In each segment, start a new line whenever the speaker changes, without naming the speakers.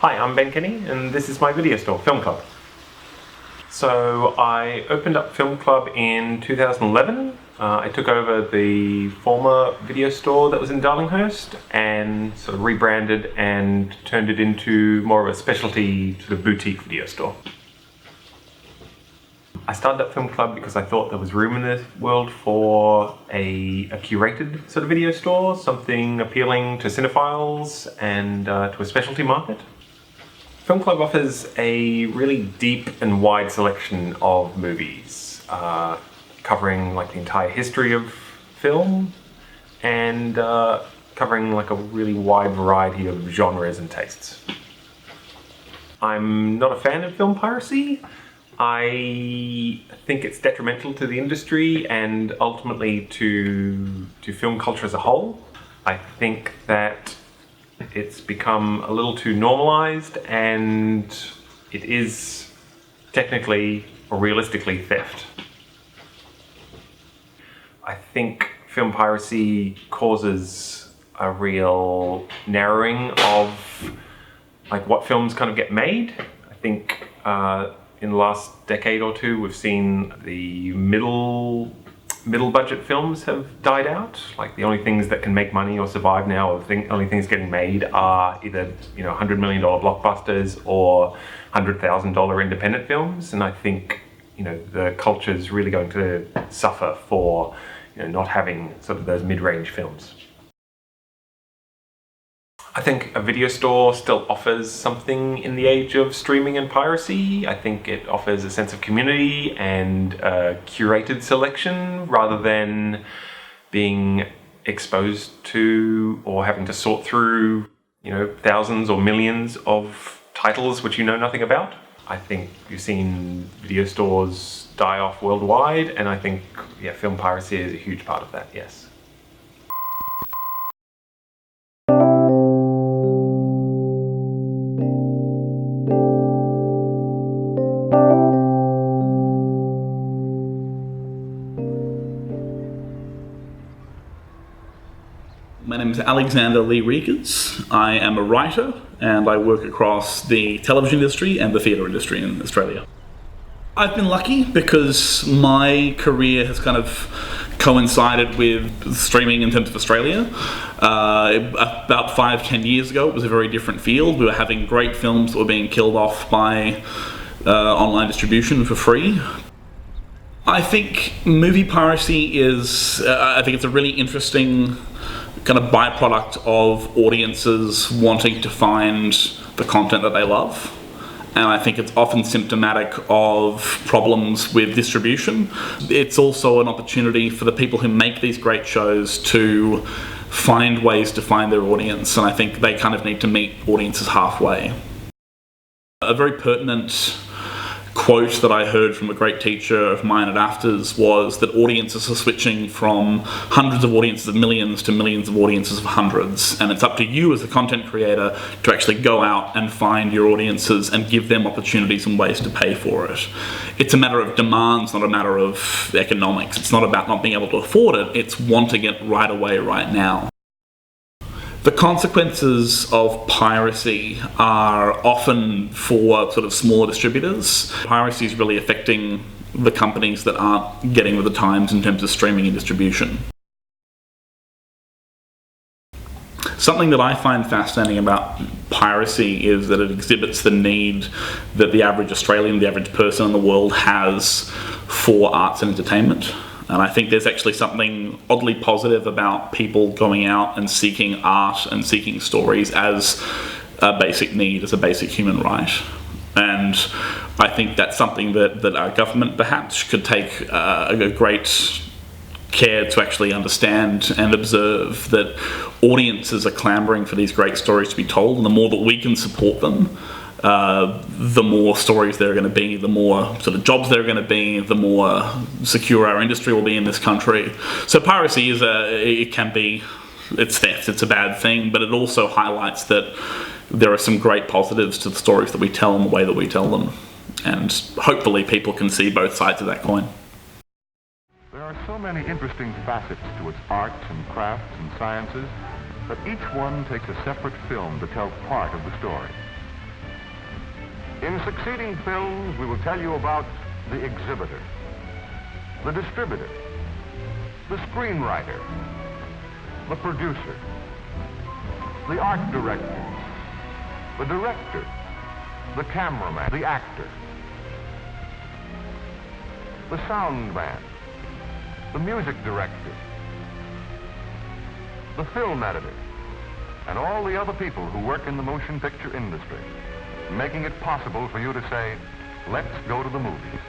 Hi, I'm Ben Kenny, and this is my video store, Film Club. So I opened up Film Club in 2011. I took over the former video store that was in Darlinghurst and sort of rebranded and turned it into more of a specialty sort of boutique video store. I started up Film Club because I thought there was room in the world for a curated sort of video store, something appealing to cinephiles and to a specialty market. Film Club offers a really deep and wide selection of movies, covering like the entire history of film and covering like a really wide variety of genres and tastes. I'm not a fan of film piracy. I think it's detrimental to the industry and ultimately to film culture as a whole. I think that it's become a little too normalized and it is technically or realistically theft. I think film piracy causes a real narrowing of like what films kind of get made. I think in the last decade or two we've seen the middle budget films have died out. Like the only things that can make money or survive now, or the only things getting made are either $100 million blockbusters or $100,000 independent films. And I think the culture is really going to suffer for not having sort of those mid-range films. I think a video store still offers something in the age of streaming and piracy. I think it offers a sense of community and a curated selection rather than being exposed to or having to sort through, thousands or millions of titles which you know nothing about. I think you've seen video stores die off worldwide, and I think, film piracy is a huge part of that, yes.
My name is Alexander Lee Riegers. I am a writer and I work across the television industry and the theatre industry in Australia. I've been lucky because my career has kind of coincided with streaming in terms of Australia. About 5-10 years ago, it was a very different field. We were having great films that were being killed off by online distribution for free. I think movie piracy is, I think it's a really interesting kind of byproduct of audiences wanting to find the content that they love. And I think it's often symptomatic of problems with distribution. It's also an opportunity for the people who make these great shows to find ways to find their audience, and I think they kind of need to meet audiences halfway. A very pertinent quote that I heard from a great teacher of mine at AFTRS was that audiences are switching from hundreds of audiences of millions to millions of audiences of hundreds, and it's up to you as a content creator to actually go out and find your audiences and give them opportunities and ways to pay for it. It's a matter of demands, not a matter of economics. It's not about not being able to afford it, it's wanting it right away, right now. The consequences of piracy are often for sort of smaller distributors. Piracy is really affecting the companies that aren't getting with the times in terms of streaming and distribution. Something that I find fascinating about piracy is that it exhibits the need that the average Australian, the average person in the world has for arts and entertainment. And I think there's actually something oddly positive about people going out and seeking art and seeking stories as a basic need, as a basic human right. And I think that's something that our government perhaps could take a great care to actually understand and observe, that audiences are clamouring for these great stories to be told, and the more that we can support them, the more stories there are going to be, the more sort of jobs there are going to be, the more secure our industry will be in this country. So piracy it's theft, it's a bad thing, but it also highlights that there are some great positives to the stories that we tell and the way that we tell them. And hopefully people can see both sides of that coin.
There are so many interesting facets to its arts and crafts and sciences that each one takes a separate film to tell part of the story. In succeeding films, we will tell you about the exhibitor, the distributor, the screenwriter, the producer, the art director, the director, the cameraman, the actor, the sound man, the music director, the film editor, and all the other people who work in the motion picture industry, making it possible for you to say, let's go to the movies.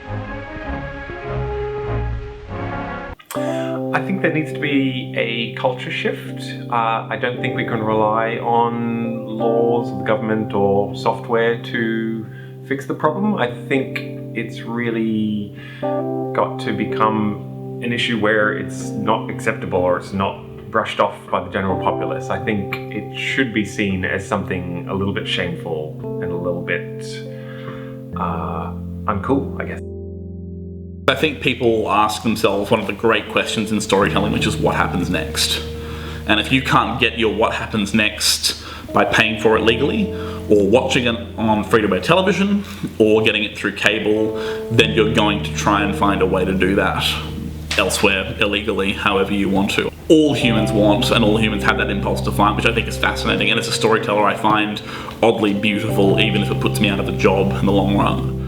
I think there needs to be a culture shift. I don't think we can rely on laws of the government or software to fix the problem. I think it's really got to become an issue where it's not acceptable or it's not brushed off by the general populace. I think it should be seen as something a little bit shameful and a little bit uncool, I guess.
I think people ask themselves one of the great questions in storytelling, which is what happens next? And if you can't get your what happens next by paying for it legally, or watching it on free-to-air television, or getting it through cable, then you're going to try and find a way to do that elsewhere, illegally, however you want to. All humans want, and all humans have that impulse to find, which I think is fascinating. And as a storyteller, I find oddly beautiful, even if it puts me out of a job in the long run.